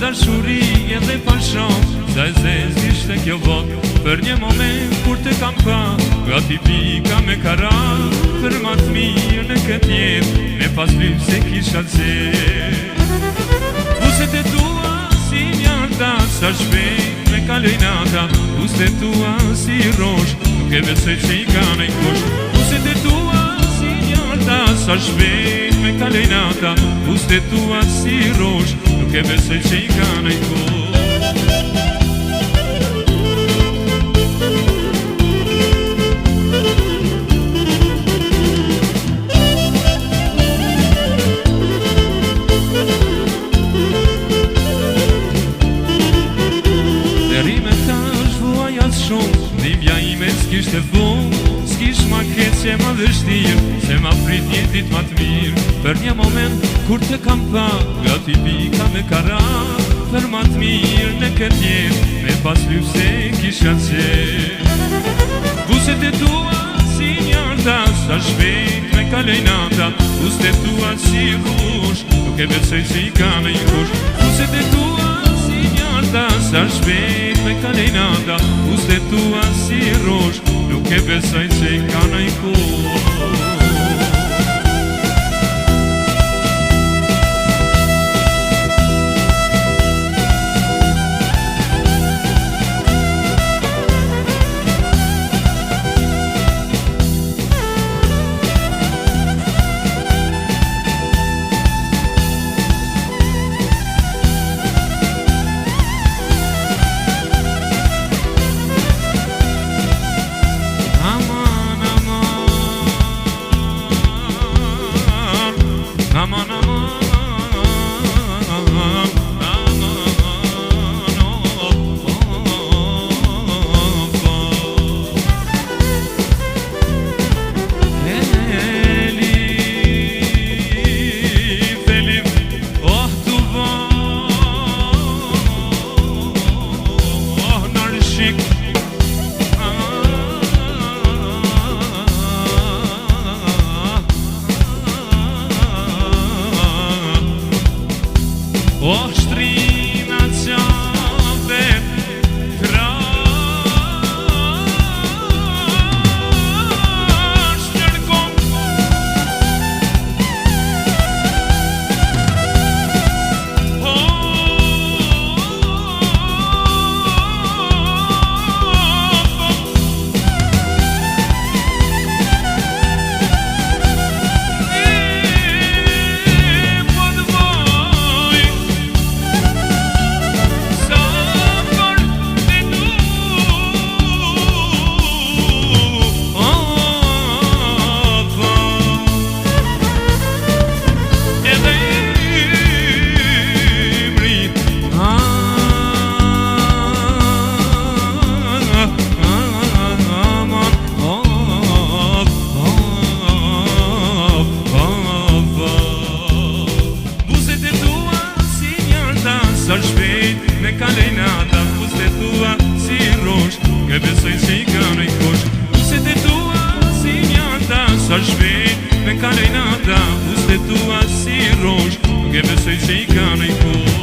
dashuri edhe pashon, sa e zez ishte kjo vot. Për një moment kur të kam pa, gati pika me kara, për ma të mirë në këtë jetë, me pas lypë se kisha zez. Buset e tua si njarta, sa shpejt me kaloj nata, buset e tua si rosh, nuk e besoj që i ka në i kosh. Buset e tua si njarta, sa shpejt me kaloj nata, buset e tua si rosh, nuk e besoj që i ka në i kosh. Dhimja ime s'kishte fund, s'kish ma keq që ma vështirë, se ma prit jetit ma të mirë. Për një moment kur të kam pa, gati pika me kara, për ma të mirë në këtë jetë, me pas lypë se kisha qenë. Buset e tua si njarta, sa shpejt me kaloj nata, buset e tua si rush, nuk e besoj që i ka në i kush. Buset e tua si njarta, sa shpejt me kaloj nata, buset e tua si rosh, nuk e besoj që i ka në i kush. O shtrina qave krash nërkom, sa shpejt me kaloj nata, buset e tua si rosh, nuk e besoj që i ka në i kush. Buset e tua si njarta, sa shpejt me kaloj nata, buset e tua si rosh, nuk e besoj që i ka në i kush.